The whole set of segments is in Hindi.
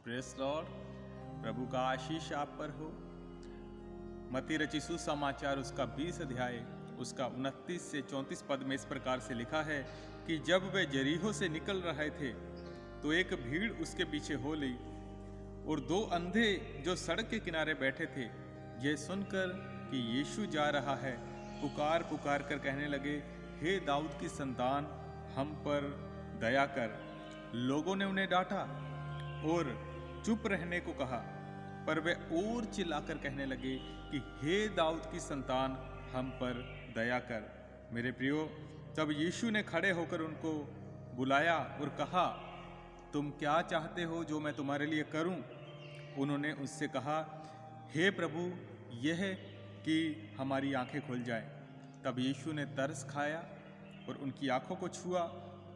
प्रेस लॉर्ड, प्रभु का आशीष आप पर हो। मत्ती रचित सुसमाचार उसका 20 अध्याय उसका 29 से 34 पद में इस प्रकार से लिखा है कि जब वे यरीहो से निकल रहे थे तो एक भीड़ उसके पीछे हो ली और दो अंधे जो सड़क के किनारे बैठे थे यह सुनकर कि यीशु जा रहा है पुकार पुकार कर कहने लगे, हे दाऊद की संतान, हम पर दया कर। लोगों ने उन्हें डांटा और चुप रहने को कहा, पर वे और चिल्लाकर कहने लगे कि हे दाऊद की संतान, हम पर दया कर। मेरे प्रियो, तब यीशु ने खड़े होकर उनको बुलाया और कहा, तुम क्या चाहते हो जो मैं तुम्हारे लिए करूं? उन्होंने उससे कहा, हे प्रभु, यह कि हमारी आंखें खुल जाएं। तब यीशु ने तरस खाया और उनकी आंखों को छुआ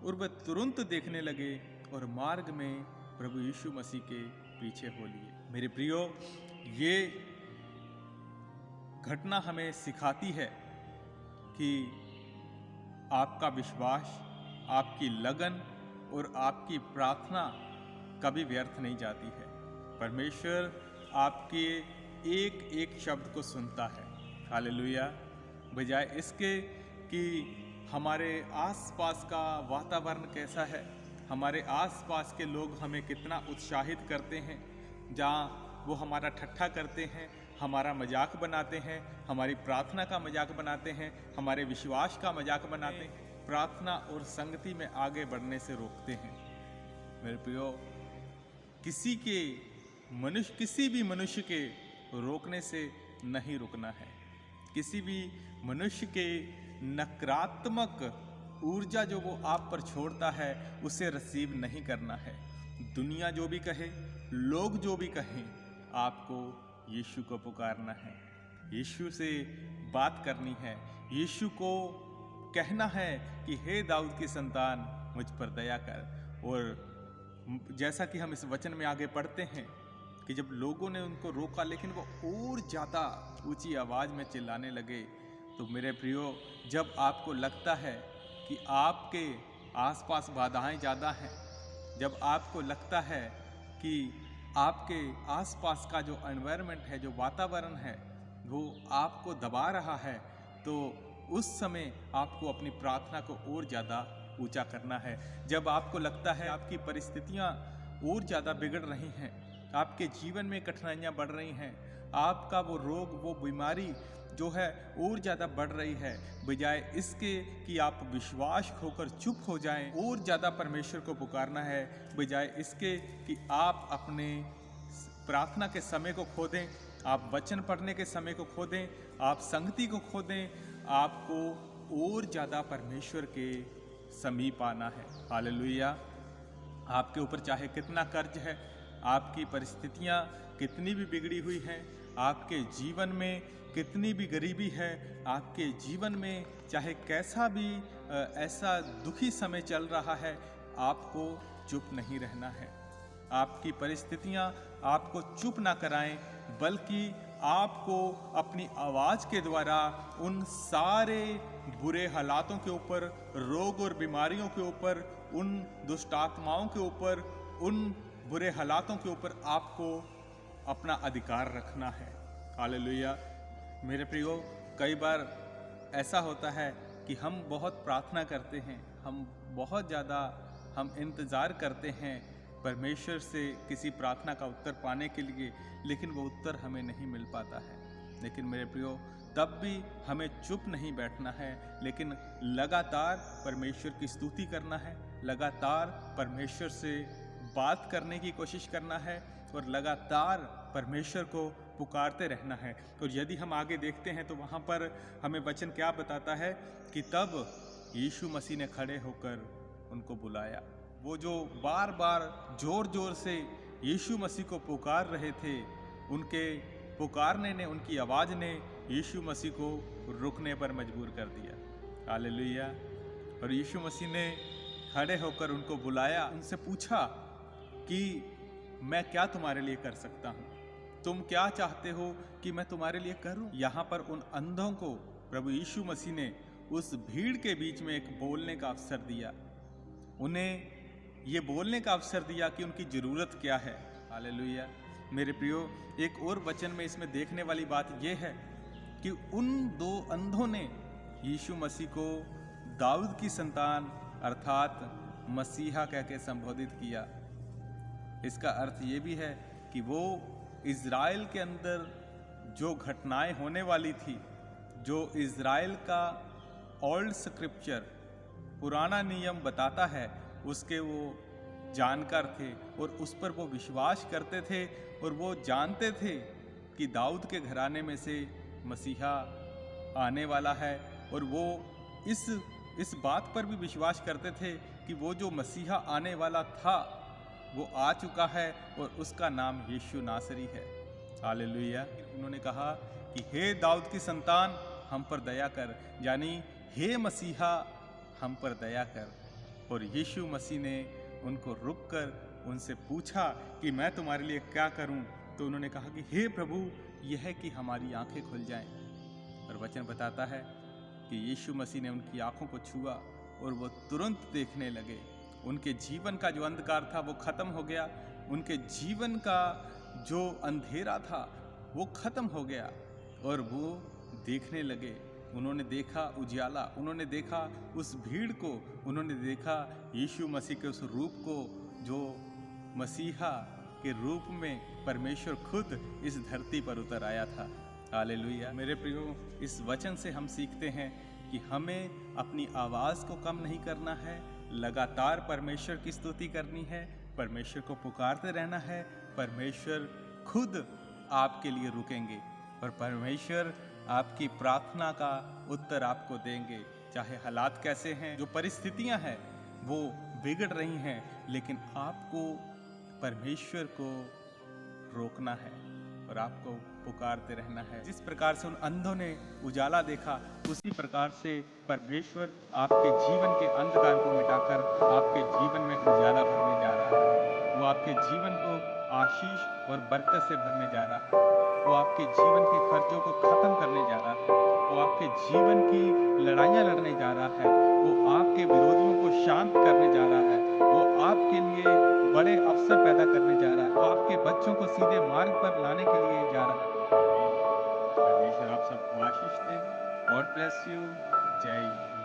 और वे तुरंत देखने लगे और मार्ग में प्रभु यीशु मसीह के पीछे हो लिए। मेरे प्रियो, ये घटना हमें सिखाती है कि आपका विश्वास, आपकी लगन और आपकी प्रार्थना कभी व्यर्थ नहीं जाती है। परमेश्वर आपके एक एक शब्द को सुनता है। हालेलुया। बजाय इसके कि हमारे आसपास का वातावरण कैसा है, हमारे आसपास के लोग हमें कितना उत्साहित करते हैं, जहाँ वो हमारा ठट्ठा करते हैं, हमारा मजाक बनाते हैं, हमारी प्रार्थना का मजाक बनाते हैं, हमारे विश्वास का मजाक बनाते हैं, प्रार्थना और संगति में आगे बढ़ने से रोकते हैं। मेरे प्रियो, किसी भी मनुष्य के रोकने से नहीं रुकना है। किसी भी मनुष्य के नकारात्मक ऊर्जा जो वो आप पर छोड़ता है उसे रिसीव नहीं करना है। दुनिया जो भी कहे, लोग जो भी कहें, आपको यीशु को पुकारना है, यीशु से बात करनी है, यीशु को कहना है कि हे दाऊद की संतान, मुझ पर दया कर। और जैसा कि हम इस वचन में आगे पढ़ते हैं कि जब लोगों ने उनको रोका लेकिन वो और ज़्यादा ऊंची आवाज़ में चिल्लाने लगे। तो मेरे प्रियो, जब आपको लगता है कि आपके आसपास बाधाएं ज़्यादा हैं, जब आपको लगता है कि आपके आसपास का जो एनवायरनमेंट है, जो वातावरण है, वो आपको दबा रहा है, तो उस समय आपको अपनी प्रार्थना को और ज़्यादा ऊंचा करना है। जब आपको लगता है आपकी परिस्थितियाँ और ज़्यादा बिगड़ रही हैं, आपके जीवन में कठिनाइयाँ बढ़ रही हैं, आपका वो रोग, वो बीमारी जो है और ज़्यादा बढ़ रही है, बजाय इसके कि आप विश्वास खोकर चुप हो जाएं, और ज़्यादा परमेश्वर को पुकारना है। बजाय इसके कि आप अपने प्रार्थना के समय को खो दें, आप वचन पढ़ने के समय को खो दें, आप संगति को खो दें, आपको और ज़्यादा परमेश्वर के समीप आना है। हालेलुया। आपके ऊपर चाहे कितना कर्ज है, आपकी परिस्थितियाँ कितनी भी बिगड़ी हुई हैं, आपके जीवन में कितनी भी गरीबी है, आपके जीवन में चाहे कैसा भी ऐसा दुखी समय चल रहा है, आपको चुप नहीं रहना है। आपकी परिस्थितियाँ आपको चुप ना कराएं, बल्कि आपको अपनी आवाज़ के द्वारा उन सारे बुरे हालातों के ऊपर, रोग और बीमारियों के ऊपर, उन दुष्ट आत्माओं के ऊपर, उन बुरे हालातों के ऊपर आपको अपना अधिकार रखना है। हालेलुया। मेरे प्रियो, कई बार ऐसा होता है कि हम बहुत प्रार्थना करते हैं, हम बहुत ज़्यादा इंतज़ार करते हैं परमेश्वर से किसी प्रार्थना का उत्तर पाने के लिए, लेकिन वो उत्तर हमें नहीं मिल पाता है। लेकिन मेरे प्रियो, तब भी हमें चुप नहीं बैठना है, लेकिन लगातार परमेश्वर की स्तुति करना है, लगातार परमेश्वर से बात करने की कोशिश करना है और लगातार परमेश्वर को पुकारते रहना है। और यदि हम आगे देखते हैं तो वहाँ पर हमें वचन क्या बताता है कि तब यीशु मसीह ने खड़े होकर उनको बुलाया। वो जो बार बार जोर जोर से यीशु मसीह को पुकार रहे थे, उनके पुकारने ने, उनकी आवाज़ ने यीशु मसीह को रुकने पर मजबूर कर दिया। हालेलुया। और यीशु मसीह ने खड़े होकर उनको बुलाया, उनसे पूछा कि मैं क्या तुम्हारे लिए कर सकता हूँ, तुम क्या चाहते हो कि मैं तुम्हारे लिए करूँ। यहाँ पर उन अंधों को प्रभु यीशु मसीह ने उस भीड़ के बीच में एक बोलने का अवसर दिया, उन्हें ये बोलने का अवसर दिया कि उनकी ज़रूरत क्या है, हालेलुया। मेरे प्रियो, एक और वचन में इसमें देखने वाली बात यह है कि उन दो अंधों ने यीशु मसीह को दाऊद की संतान अर्थात मसीहा कह के संबोधित किया। इसका अर्थ ये भी है कि वो इज़राइल के अंदर जो घटनाएं होने वाली थी, जो इज़राइल का ओल्ड स्क्रिप्चर पुराना नियम बताता है, उसके वो जानकार थे और उस पर वो विश्वास करते थे और वो जानते थे कि दाऊद के घराने में से मसीहा आने वाला है। और वो इस बात पर भी विश्वास करते थे कि वो जो मसीहा आने वाला था वो आ चुका है और उसका नाम यीशु नासरी है। हालेलुया। उन्होंने कहा कि हे दाऊद की संतान, हम पर दया कर, यानी हे मसीहा हम पर दया कर। और यीशु मसीह ने उनको रुककर उनसे पूछा कि मैं तुम्हारे लिए क्या करूं? तो उन्होंने कहा कि हे प्रभु, यह है कि हमारी आंखें खुल जाएं। और वचन बताता है कि यीशु मसीह ने उनकी आंखों को छुआ और वो तुरंत देखने लगे। उनके जीवन का जो अंधकार था वो खत्म हो गया, उनके जीवन का जो अंधेरा था वो खत्म हो गया और वो देखने लगे। उन्होंने देखा उजियाला, उन्होंने देखा उस भीड़ को, उन्होंने देखा यीशु मसीह के उस रूप को जो मसीहा के रूप में परमेश्वर खुद इस धरती पर उतर आया था। हालेलुया। मेरे प्रियो, इस वचन से हम सीखते हैं कि हमें अपनी आवाज़ को कम नहीं करना है, लगातार परमेश्वर की स्तुति करनी है, परमेश्वर को पुकारते रहना है। परमेश्वर खुद आपके लिए रुकेंगे और परमेश्वर आपकी प्रार्थना का उत्तर आपको देंगे। चाहे हालात कैसे हैं, जो परिस्थितियां हैं वो बिगड़ रही हैं, लेकिन आपको परमेश्वर को रोकना है और आपको पुकारते रहना है। जिस प्रकार से उन अंधों ने उजाला देखा, उसी प्रकार से परमेश्वर आपके जीवन के अंधकार को मिटाकर आपके जीवन में उजाला भरने जा रहा है। वो आपके जीवन को आशीष और बरकत से भरने जा रहा है। वो आपके जीवन के खर्चों को खत्म करने जा रहा है। वो आपके जीवन की लड़ाइयाँ लड़ने जा रहा है। वो आपके विरोधियों को शांत करने जा रहा है। वो आपके लिए बड़े अवसर पैदा करने जा रहा है। वो आपके बच्चों को सीधे मार्ग पर लाने के लिए जा रहा है। परमेश्वर आप सबको आशीष दे। God bless you. जय